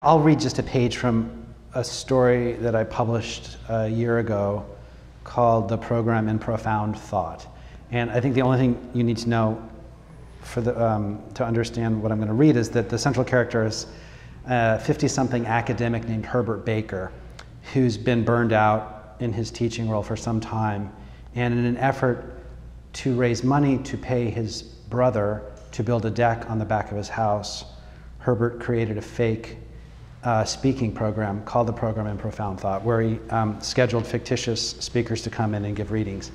I'll read just a page from a story that I published a year ago called "The Program in Profound Thought." And I think the only thing you need to know to understand what I'm going to read is that the central character is a 50-something academic named Herbert Baker, who's been burned out in his teaching role for some time. And in an effort to raise money to pay his brother to build a deck on the back of his house, Herbert created a fake speaking program called the Program in Profound Thought, where he scheduled fictitious speakers to come in and give readings,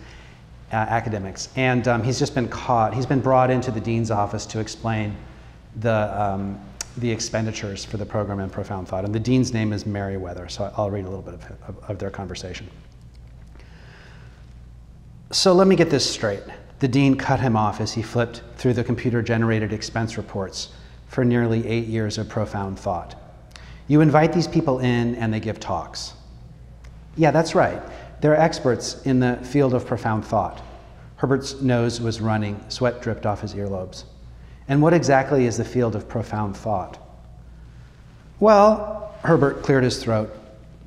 academics. And he's just been caught. He's been brought into the dean's office to explain the expenditures for the Program in Profound Thought. And the dean's name is Merriweather, so I'll read a little bit of their conversation. So let me get this straight. The dean cut him off as he flipped through the computer-generated expense reports for nearly 8 years of profound thought. You invite these people in and they give talks. Yeah, that's right. They're experts in the field of profound thought. Herbert's nose was running, sweat dripped off his earlobes. And what exactly is the field of profound thought? Well, Herbert cleared his throat.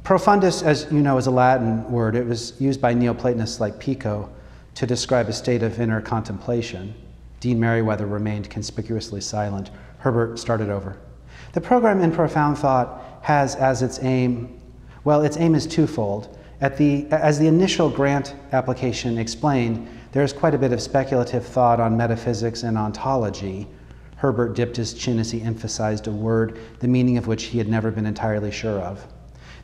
Profundus, as you know, is a Latin word. It was used by Neoplatonists like Pico to describe a state of inner contemplation. Dean Merriweather remained conspicuously silent. Herbert started over. The Program in Profound Thought has as its aim, well, its aim is twofold. As the initial grant application explained, there is quite a bit of speculative thought on metaphysics and ontology. Herbert dipped his chin as he emphasized a word, the meaning of which he had never been entirely sure of.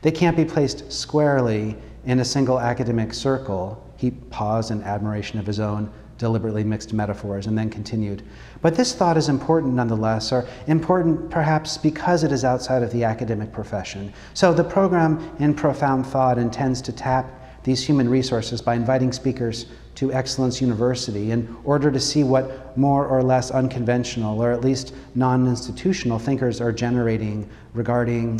They can't be placed squarely in a single academic circle. He paused in admiration of his own deliberately mixed metaphors and then continued. But this thought is important nonetheless, or important perhaps because it is outside of the academic profession. So the Program in Profound Thought intends to tap these human resources by inviting speakers to Excellence University in order to see what more or less unconventional, or at least non-institutional thinkers are generating regarding,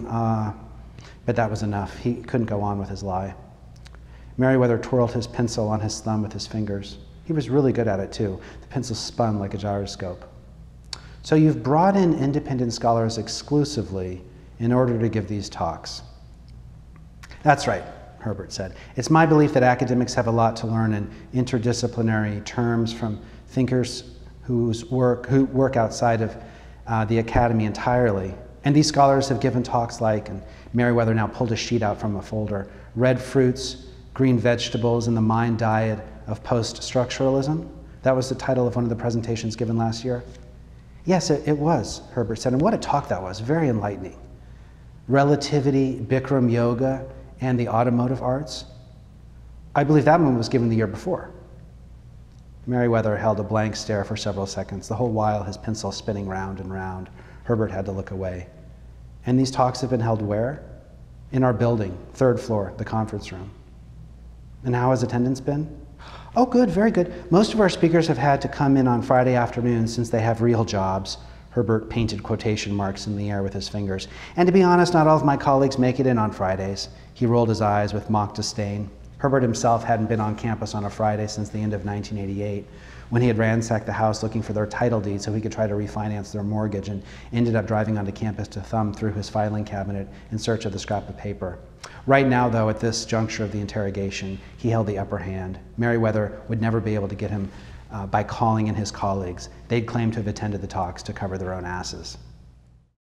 but that was enough. He couldn't go on with his lie. Merriweather twirled his pencil on his thumb with his fingers. He was really good at it too. The pencil spun like a gyroscope. So you've brought in independent scholars exclusively in order to give these talks. That's right, Herbert said. It's my belief that academics have a lot to learn in interdisciplinary terms from thinkers who work outside of the academy entirely. And these scholars have given talks like, and Merriweather now pulled a sheet out from a folder, Red Fruits, Green Vegetables, and the Mind Diet of Post-Structuralism. That was the title of one of the presentations given last year. Yes, it was, Herbert said, and what a talk that was, very enlightening. Relativity, Bikram yoga, and the automotive arts. I believe that one was given the year before. Merriweather held a blank stare for several seconds, the whole while his pencil spinning round and round. Herbert had to look away. And these talks have been held where? In our building, 3rd floor, the conference room. And how has attendance been? Oh, good, very good. Most of our speakers have had to come in on Friday afternoons since they have real jobs. Herbert painted quotation marks in the air with his fingers. And to be honest, not all of my colleagues make it in on Fridays. He rolled his eyes with mock disdain. Herbert himself hadn't been on campus on a Friday since the end of 1988, when he had ransacked the house looking for their title deed so he could try to refinance their mortgage, and ended up driving onto campus to thumb through his filing cabinet in search of the scrap of paper. Right now, though, at this juncture of the interrogation, he held the upper hand. Merriweather would never be able to get him by calling in his colleagues. They'd claim to have attended the talks to cover their own asses.